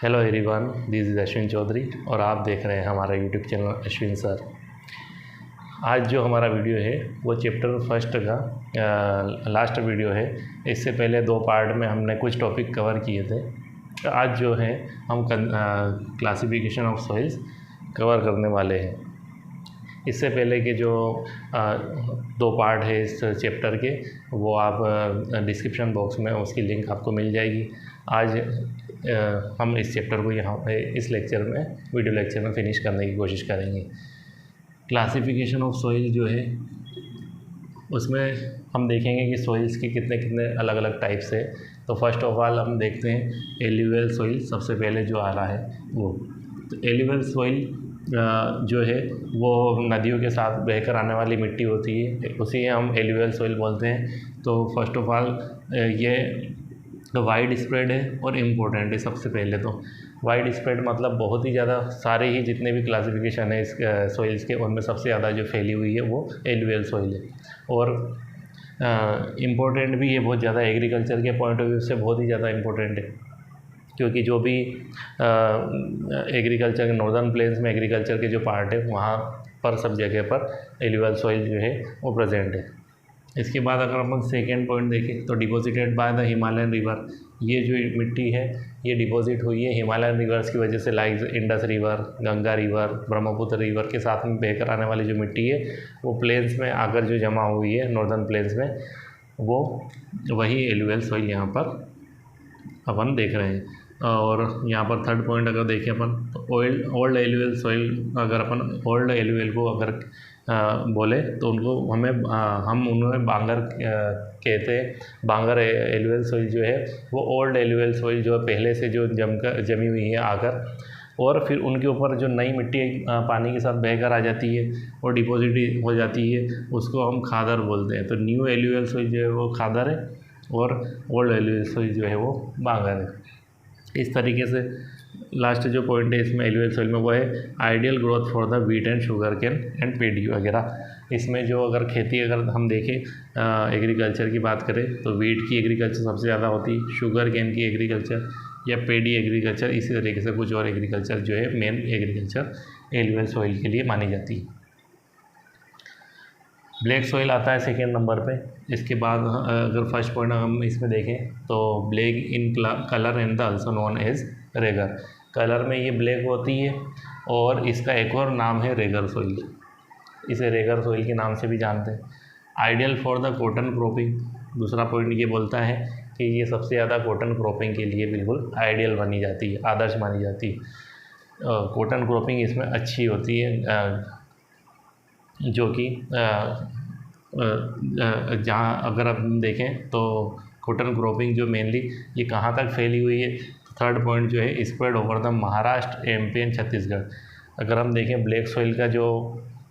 Hello everyone, this is Ashwin Chaudhary और आप देख रहे हैं हमारा यूट्यूब चैनल अश्विन सर। आज जो हमारा वीडियो है वो चैप्टर फर्स्ट का लास्ट वीडियो है। इससे पहले 2 पार्ट में हमने कुछ टॉपिक कवर किए थे। आज जो है हम क्लासिफिकेशन ऑफ सॉइल्स कवर करने वाले हैं। इससे पहले के जो 2 पार्ट है इस चैप्टर के, वो आप डिस्क्रिप्शन बॉक्स में उसकी लिंक आपको मिल जाएगी। आज हम इस चैप्टर को यहाँ इस लेक्चर में, वीडियो लेक्चर में फिनिश करने की कोशिश करेंगे। क्लासिफिकेशन ऑफ सॉइल जो है उसमें हम देखेंगे कि सॉइल्स के कितने कितने अलग अलग टाइप्स है। तो फर्स्ट ऑफ ऑल हम देखते हैं एल्यूवियल सॉइल, सबसे पहले जो आ रहा है वो। तो एल्यूवियल सॉइल जो है वो नदियों के साथ बहकर आने वाली मिट्टी होती है, उसी हम एल्यूवियल सॉइल बोलते हैं। तो फर्स्ट ऑफ ऑल ये वाइड स्प्रेड है और इम्पोर्टेंट है। सबसे पहले तो वाइड स्प्रेड मतलब बहुत ही ज़्यादा, सारे ही जितने भी क्लासिफिकेशन है इस सॉइल्स के, उनमें सबसे ज़्यादा जो फैली हुई है वो एल्यूवियल सॉइल है। और इम्पोर्टेंट भी है बहुत ज़्यादा, एग्रीकल्चर के पॉइंट ऑफ व्यू से बहुत ही ज़्यादा इम्पोर्टेंट है, क्योंकि जो भी एग्रीकल्चर के नॉर्दर्न प्लेन्स में एग्रीकल्चर के जो पार्ट है वहाँ पर सब जगह पर एल्यूवियल सॉइल जो है वो प्रेजेंट है। इसके बाद अगर हम सेकेंड पॉइंट देखें तो deposited by the Himalayan river, ये जो मिट्टी है ये डिपॉजिट हुई है हिमालयन रिवर्स की वजह से, like Indus river, Ganga river, Brahmaputra river के साथ में बहकर आने वाली जो मिट्टी है वो प्लेन्स में आकर जो जमा हुई है नॉर्दर्न प्लेन्स में, वो वही एल्यूवियल सॉइल यहाँ पर अपन देख रहे हैं। और यहाँ पर थर्ड पॉइंट अगर देखें अपन तो ओल्ड एल्यूवियल सॉइल, अगर अपन ओल्ड एल्यूवियल को अगर बोले तो उनको हम उन्हें बांगर कहते हैं। बांगर एल्यूवियल सॉइल जो है वो ओल्ड एल्यूवियल सॉइल जो पहले से जो जमी हुई है आकर, और फिर उनके ऊपर जो नई मिट्टी पानी के साथ बहकर आ जाती है और डिपॉजिट हो जाती है, उसको हम खादर बोलते हैं। तो न्यू एल्यूवियल सॉइल जो है वो खादर है और ओल्ड एल्यूवियल सॉइल जो है वो बांगर है। इस तरीके से लास्ट जो पॉइंट है इसमें एल्यूवियल सॉइल में वो है ideal growth for the wheat and sugarcane and paddy वगैरह। इसमें जो अगर खेती अगर हम देखें एग्रीकल्चर की बात करें तो वीट की एग्रीकल्चर सबसे ज़्यादा होती है, शुगर केन की एग्रीकल्चर या पेडी एग्रीकल्चर, इसी तरीके से कुछ और एग्रीकल्चर जो है मेन एग्रीकल्चर एल्यूवियल सॉइल के लिए मानी जाती है। ब्लैक सॉइल आता है सेकेंड नंबर पे। इसके बाद अगर फर्स्ट पॉइंट हम इसमें देखें तो black in colour and the also known as regur, colour में ये ब्लैक होती है और इसका एक और नाम है रेगर सॉइल, इसे रेगर सॉइल के नाम से भी जानते हैं। Ideal for the cotton cropping, दूसरा पॉइंट ये बोलता है कि ये सबसे ज़्यादा कॉटन क्रॉपिंग के लिए बिल्कुल आइडियल मानी जाती है, आदर्श मानी जाती है। कॉटन क्रॉपिंग इसमें अच्छी होती है, जो कि जहाँ अगर हम देखें तो कॉटन क्रॉपिंग जो मेनली ये कहाँ तक फैली हुई है, थर्ड पॉइंट जो है spread over the Maharashtra, MP and Chhattisgarh. अगर हम देखें ब्लैक सॉइल का जो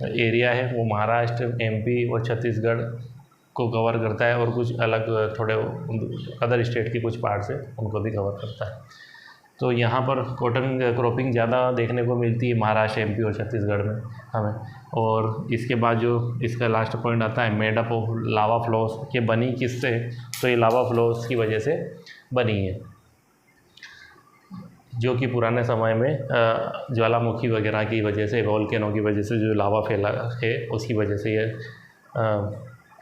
एरिया है वो महाराष्ट्र, एमपी और छत्तीसगढ़ को कवर करता है, और कुछ अलग थोड़े अदर स्टेट के कुछ पार्ट्स है उनको भी कवर करता है। तो यहाँ पर कॉटन क्रॉपिंग ज़्यादा देखने को मिलती है महाराष्ट्र, एमपी और छत्तीसगढ़ में हमें। और इसके बाद जो इसका लास्ट पॉइंट आता है made up of lava flows, ये बनी किससे, तो ये लावा फ्लोस की वजह से बनी है, जो कि पुराने समय में ज्वालामुखी वगैरह की वजह से, वोल्केनो की वजह से जो लावा फैला है उसकी वजह से ये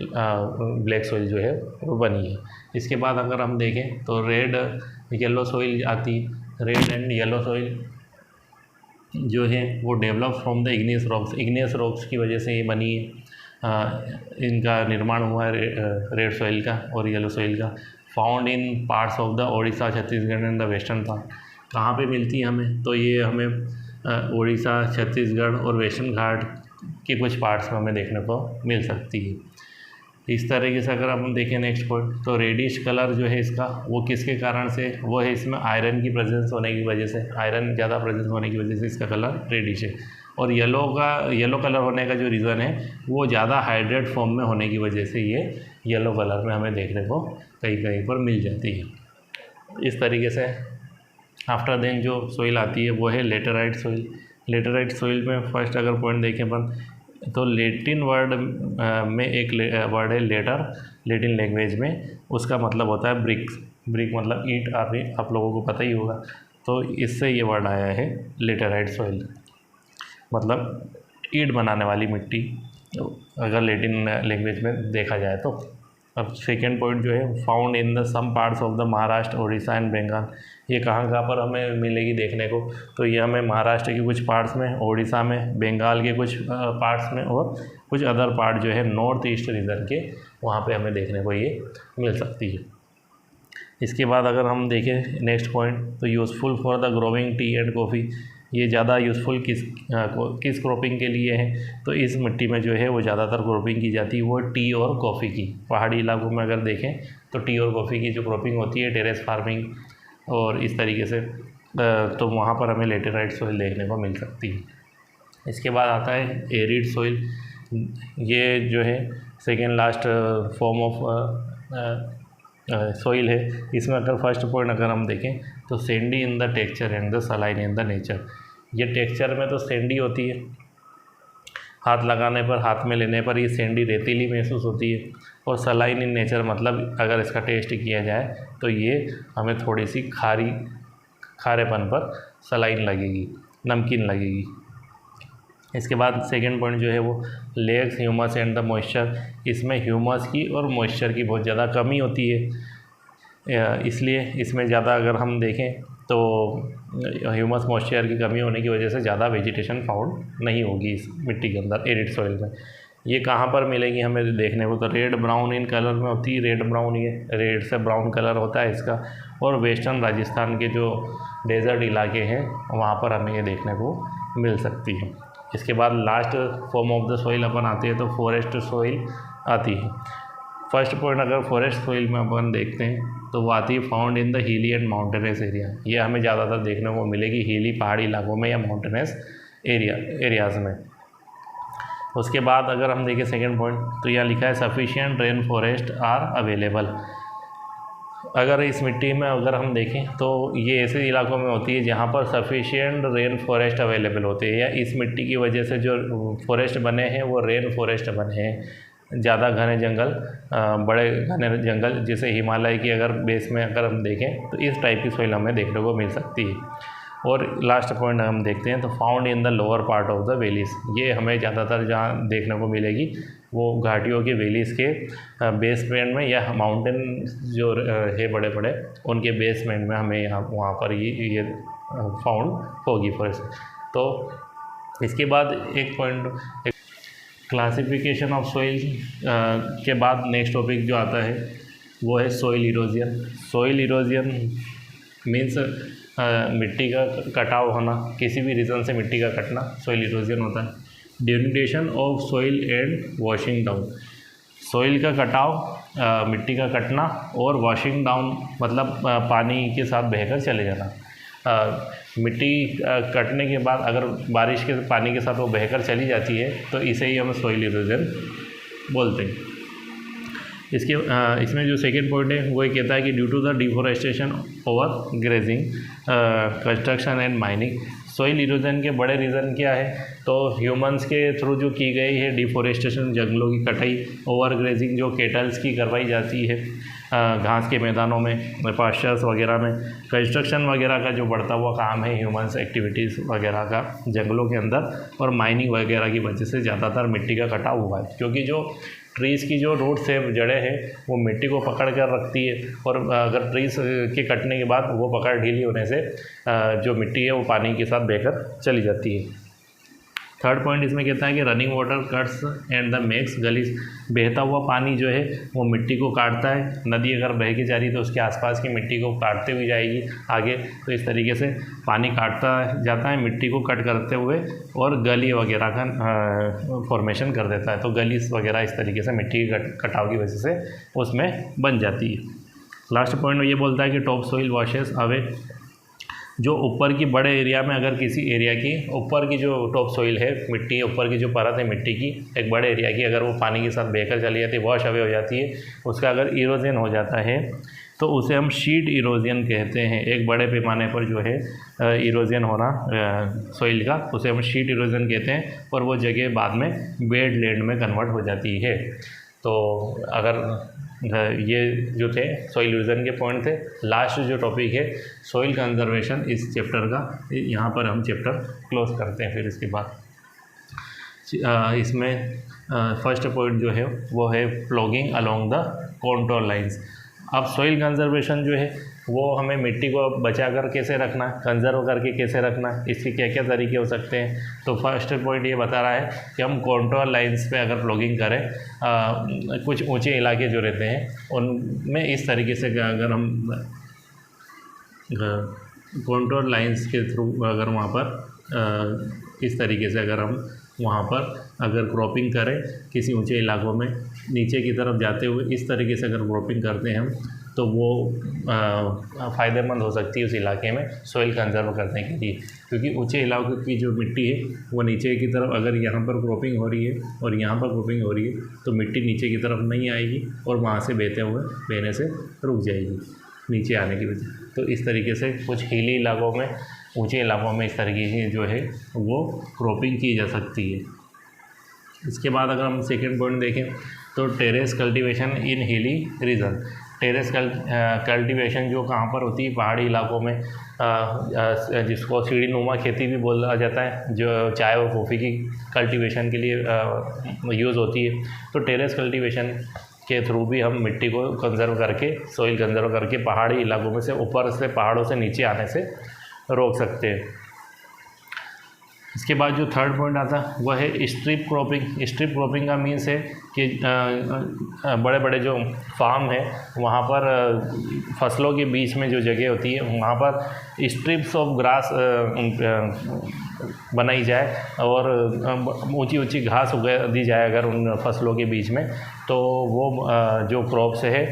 ब्लैक सॉइल जो है वो बनी है। इसके बाद अगर हम देखें तो रेड येलो सॉइल आती है। रेड एंड येलो सॉइल जो है वो develop from the igneous rocks, igneous rocks की वजह से ये बनी है। इनका निर्माण हुआ है रेड सॉइल का और येलो सॉइल का। Found in parts of the Odisha, Chhattisgarh and the western part. कहाँ पे मिलती है हमें, तो ये हमें ओडिशा, छत्तीसगढ़ और वेस्टर्न घाट के कुछ पार्ट्स में हमें देखने को मिल सकती है। इस तरीके से अगर हम देखें नेक्स्ट पॉइंट तो रेडिश कलर जो है इसका वो किसके कारण से, वो है इसमें आयरन की प्रेजेंस होने की वजह से, आयरन ज़्यादा प्रेजेंस होने की वजह से इसका कलर रेडिश है। और येलो कलर होने का जो रीज़न है वो ज़्यादा हाइड्रेट फॉर्म में होने की वजह से ये येलो कलर में हमें देखने को कहीं कहीं पर मिल जाती है। इस तरीके से आफ्टर देन जो सॉइल आती है वो है लेटेराइट सॉइल। लेटेराइट सॉइल में फर्स्ट अगर पॉइंट देखें अपन तो लेटिन वर्ड में एक वर्ड है लेटर, लेटिन लैंग्वेज में उसका मतलब होता है ब्रिक। ब्रिक मतलब ईंट, आप लोगों को पता ही होगा। तो इससे ये वर्ड आया है लेटेराइट सॉइल, मतलब ईंट बनाने वाली मिट्टी, अगर लैटिन लैंग्वेज में देखा जाए तो। अब सेकेंड पॉइंट जो है, found in the some parts of the Maharashtra, Orissa and Bengal. ये कहाँ कहाँ पर हमें मिलेगी देखने को, तो ये हमें महाराष्ट्र के कुछ पार्ट्स में, उड़ीसा में, बंगाल के कुछ पार्ट्स में और कुछ अदर पार्ट जो है नॉर्थ ईस्ट रीजन के, वहाँ पे हमें देखने को ये मिल सकती है। इसके बाद अगर हम देखें नेक्स्ट पॉइंट, तो useful for the growing T and coffee. ये ज़्यादा यूज़फुल किस क्रॉपिंग के लिए है, तो इस मिट्टी में जो है वो ज़्यादातर क्रॉपिंग की जाती है वो टी और कॉफ़ी की। पहाड़ी इलाकों में अगर देखें तो टी और कॉफ़ी की जो क्रॉपिंग होती है, टेरेस फार्मिंग और इस तरीके से, तो वहाँ पर हमें लेटेराइट सॉइल देखने को मिल सकती है। इसके बाद आता है एरिड सॉइल। ये जो है second last form of soil है। इसमें अगर फर्स्ट पॉइंट अगर हम देखें तो Sandy in the texture and the saline in the nature. ये टेक्सचर में तो सैंडी होती है, हाथ लगाने पर, हाथ में लेने पर ये सैंडी रेतीली महसूस होती है, और सलाइन इन नेचर मतलब अगर इसका टेस्ट किया जाए तो ये हमें थोड़ी सी खारेपन पर सलाइन लगेगी, नमकीन लगेगी। इसके बाद सेकंड पॉइंट जो है वो legs humus and the moisture. इसमें ह्यूमस की और मॉइस्चर की बहुत ज़्यादा कमी होती है, इसलिए इसमें ज़्यादा अगर हम देखें तो ह्यूमस मॉइस्चर की कमी होने की वजह से ज़्यादा वेजिटेशन फाउंड नहीं होगी इस मिट्टी के अंदर, एरिड सॉइल में। ये कहाँ पर मिलेगी हमें देखने को, तो रेड ब्राउन इन कलर में होती है, रेड ब्राउन, ये रेड से ब्राउन कलर होता है इसका, और वेस्टर्न राजस्थान के जो डेजर्ट इलाके हैं वहाँ पर हमें ये देखने को मिल सकती है। इसके बाद last form of the soil अपन आती है तो फॉरेस्ट सॉइल आती है। फर्स्ट पॉइंट अगर फॉरेस्ट सॉइल में अपन देखते हैं तो वो आती है found in the hilly and mountainous area. ये हमें ज़्यादातर देखने को मिलेगी हिली पहाड़ी इलाकों में या माउंटेनस एरियाज़ में। उसके बाद अगर हम देखें सेकेंड पॉइंट, तो यहाँ लिखा है sufficient rain forest are available. अगर इस मिट्टी में अगर हम देखें तो ये ऐसे इलाकों में होती है जहाँ पर सफिशिएंट रेन फॉरेस्ट अवेलेबल होते हैं, या इस मिट्टी की वजह से जो फॉरेस्ट बने हैं वो रेन फॉरेस्ट बने हैं। ज़्यादा घने जंगल, बड़े घने जंगल, जैसे हिमालय की अगर बेस में अगर हम देखें तो इस टाइप की सॉइल हमें देखने को मिल सकती है। और लास्ट पॉइंट हम देखते हैं तो found in the lower part of the valleys. ये हमें ज़्यादातर जहाँ देखने को मिलेगी वो घाटियों के वैलीज़ के बेसमेंट में, या माउंटेन जो है बड़े बड़े उनके बेसमेंट में हमें यहाँ वहाँ पर ये फाउंड होगी फॉरेस्ट। तो इसके बाद एक पॉइंट, क्लासिफिकेशन ऑफ सॉइल के बाद नेक्स्ट टॉपिक जो आता है वो है soil erosion. Soil erosion means मिट्टी का कटाव होना, किसी भी रीज़न से मिट्टी का कटना सॉइल इरोजन होता है। Denudation of soil and washing down. Soil का कटाव, मिट्टी का कटना, और वॉशिंग डाउन मतलब पानी के साथ बहकर चले जाना। मिट्टी कटने के बाद अगर बारिश के पानी के साथ वो बहकर चली जाती है तो इसे ही हम सॉइल इरोजन बोलते हैं। इसमें जो सेकेंड पॉइंट है वो ये कहता है कि due to the deforestation, over grazing, construction and mining. Soil erosion के बड़े रीज़न क्या है, तो ह्यूमंस के थ्रू जो की गई है डिफॉरेस्टेशन, जंगलों की कटाई, ओवर ग्रेजिंग जो केटल्स की करवाई जाती है घास के मैदानों में, पास्चर्स वगैरह में, कंस्ट्रक्शन वगैरह का जो बढ़ता हुआ काम है ह्यूमंस एक्टिविटीज़ वगैरह का जंगलों के अंदर, और माइनिंग वगैरह की वजह से ज़्यादातर मिट्टी का कटाव हुआ है। क्योंकि जो ट्रीज़ की जो रूट्स है, जड़ें हैं, वो मिट्टी को पकड़ कर रखती है, और अगर ट्रीज़ के कटने के बाद वो पकड़ ढीली होने से जो मिट्टी है वो पानी के साथ बहकर चली जाती है। थर्ड पॉइंट इसमें कहता है कि running water cuts and the makes gullies. बहता हुआ पानी जो है वो मिट्टी को काटता है। नदी अगर बह के जा रही है तो उसके आसपास की मिट्टी को काटते हुए जाएगी आगे, तो इस तरीके से पानी काटता जाता है मिट्टी को कट करते हुए, और गली वगैरह का फॉर्मेशन कर देता है। तो गलीज वगैरह इस तरीके से मिट्टी के कटाव की वजह से उसमें बन जाती है। लास्ट पॉइंट ये बोलता है कि टॉप सॉइल वॉशेस अवे। जो ऊपर की बड़े एरिया में अगर किसी एरिया की ऊपर की जो टॉप सॉइल है, मिट्टी है, ऊपर की जो परत है मिट्टी की, एक बड़े एरिया की अगर वो पानी के साथ बहकर चली जाती है, वॉश अवे हो जाती है, उसका अगर इरोजन हो जाता है तो उसे हम शीट इरोजन कहते हैं। एक बड़े पैमाने पर जो है इरोजन होना सॉइल का, उसे हम शीट इरोजन कहते हैं, और वो जगह बाद में बेड लैंड में कन्वर्ट हो जाती है। तो अगर ये जो थे सॉइल इरोजन के पॉइंट थे। लास्ट जो टॉपिक है सॉइल कंजर्वेशन इस चैप्टर का, यहाँ पर हम चैप्टर क्लोज करते हैं। फिर इसके बाद इसमें फर्स्ट पॉइंट जो है वो है plogging along the contour lines. अब सॉइल कंजर्वेशन जो है वो हमें मिट्टी को बचा कर कैसे रखना है, कंजर्व करके कैसे रखना है, इसके क्या क्या तरीके हो सकते हैं। तो फर्स्ट पॉइंट ये बता रहा है कि हम कॉन्टोर लाइंस पे अगर प्लॉगिंग करें, कुछ ऊंचे इलाके जो रहते हैं उनमें इस तरीके से अगर हम कॉन्टोर लाइंस के थ्रू अगर वहाँ पर इस तरीके से अगर हम वहाँ पर अगर क्रॉपिंग करें किसी ऊंचे इलाकों में नीचे की तरफ जाते हुए इस तरीके से अगर क्रॉपिंग करते हैं हम, तो वो फ़ायदेमंद हो सकती है उस इलाके में सॉइल कंजर्व करने के लिए। क्योंकि ऊंचे इलाकों की जो मिट्टी है वो नीचे की तरफ अगर यहाँ पर क्रॉपिंग हो रही है और यहाँ पर क्रॉपिंग हो रही है तो मिट्टी नीचे की तरफ नहीं आएगी और वहाँ से बहने से रुक जाएगी नीचे आने की वजह। तो इस तरीके से कुछ हिली इलाकों में, ऊंचे इलाकों में इस तरीके की जो है वो क्रॉपिंग की जा सकती है। इसके बाद अगर हम सेकंड पॉइंट देखें तो terrace cultivation in hilly region. Terrace cultivation जो कहाँ पर होती है, पहाड़ी इलाकों में, जिसको सीढ़ी नुमा खेती भी बोला जाता है, जो चाय और कॉफ़ी की कल्टीवेशन के लिए यूज़ होती है। तो टेरेस कल्टीवेशन के थ्रू भी हम मिट्टी को कंजर्व करके, सॉइल कंजर्व करके पहाड़ी इलाकों में से ऊपर से पहाड़ों से नीचे आने से रोक सकते हैं। इसके बाद जो थर्ड पॉइंट आता है वह है स्ट्रिप क्रॉपिंग। स्ट्रिप क्रॉपिंग का मीन्स है कि बड़े बड़े जो फार्म है वहाँ पर फसलों के बीच में जो जगह होती है वहाँ पर स्ट्रिप्स ऑफ ग्रास बनाई जाए और ऊंची ऊंची घास उगा दी जाए अगर उन फसलों के बीच में, तो वो जो क्रॉप्स है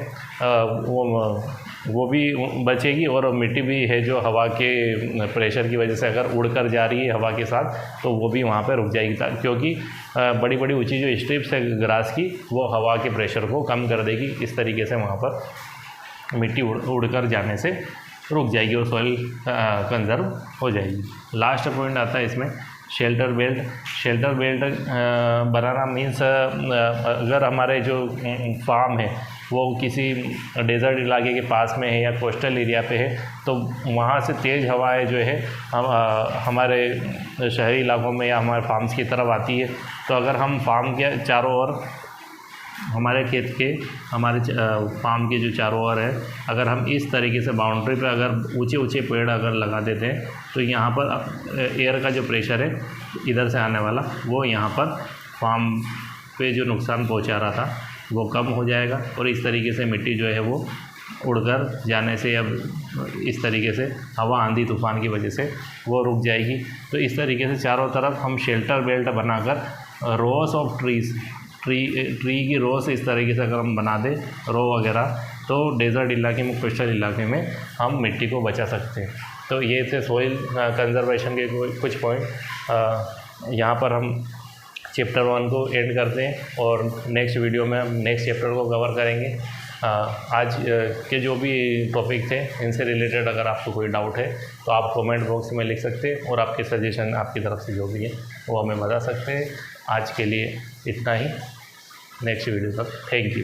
वो भी बचेगी और मिट्टी भी है जो हवा के प्रेशर की वजह से अगर उड़कर जा रही है हवा के साथ तो वो भी वहाँ पर रुक जाएगी। क्योंकि बड़ी बड़ी ऊंची जो स्ट्रिप्स है ग्रास की वो हवा के प्रेशर को कम कर देगी। इस तरीके से वहाँ पर मिट्टी उड़कर जाने से रुक जाएगी और सॉइल कंजर्व हो जाएगी। लास्ट पॉइंट आता है इसमें शेल्टर बेल्ट। शेल्टर बेल्ट बनाना मीन्स अगर हमारे जो फार्म है वो किसी डेजर्ट इलाके के पास में है या कोस्टल एरिया पे है तो वहाँ से तेज़ हवाएं जो है हमारे शहरी इलाकों में या हमारे फार्म्स की तरफ आती है। तो अगर हम फार्म के चारों ओर, हमारे खेत के, हमारे फार्म के जो चारों ओर है, अगर हम इस तरीके से बाउंड्री पे अगर ऊंचे ऊंचे पेड़ अगर लगा देते हैं तो यहाँ पर एयर का जो प्रेशर है इधर से आने वाला वो यहाँ पर फार्म पे जो नुकसान पहुँचा रहा था वो कम हो जाएगा और इस तरीके से मिट्टी जो है वो उड़कर जाने से अब इस तरीके से हवा आंधी तूफान की वजह से वो रुक जाएगी। तो इस तरीके से चारों तरफ हम शेल्टर बेल्ट बनाकर रोस ऑफ ट्री की रोस इस तरीके से अगर हम बना दें रो वगैरह, तो डेजर्ट इलाके में, कोस्टल इलाके में हम मिट्टी को बचा सकते हैं। तो ये थे सॉइल कंजर्वेशन के कुछ पॉइंट। यहाँ पर हम चैप्टर 1 को एंड करते हैं और नेक्स्ट वीडियो में हम नेक्स्ट चैप्टर को कवर करेंगे। आज के जो भी टॉपिक थे इनसे रिलेटेड अगर आपको कोई डाउट है तो आप कमेंट बॉक्स में लिख सकते हैं और आपके सजेशन आपकी तरफ से जो भी है वो हमें बता सकते हैं। आज के लिए इतना ही, नेक्स्ट वीडियो तक थैंक यू।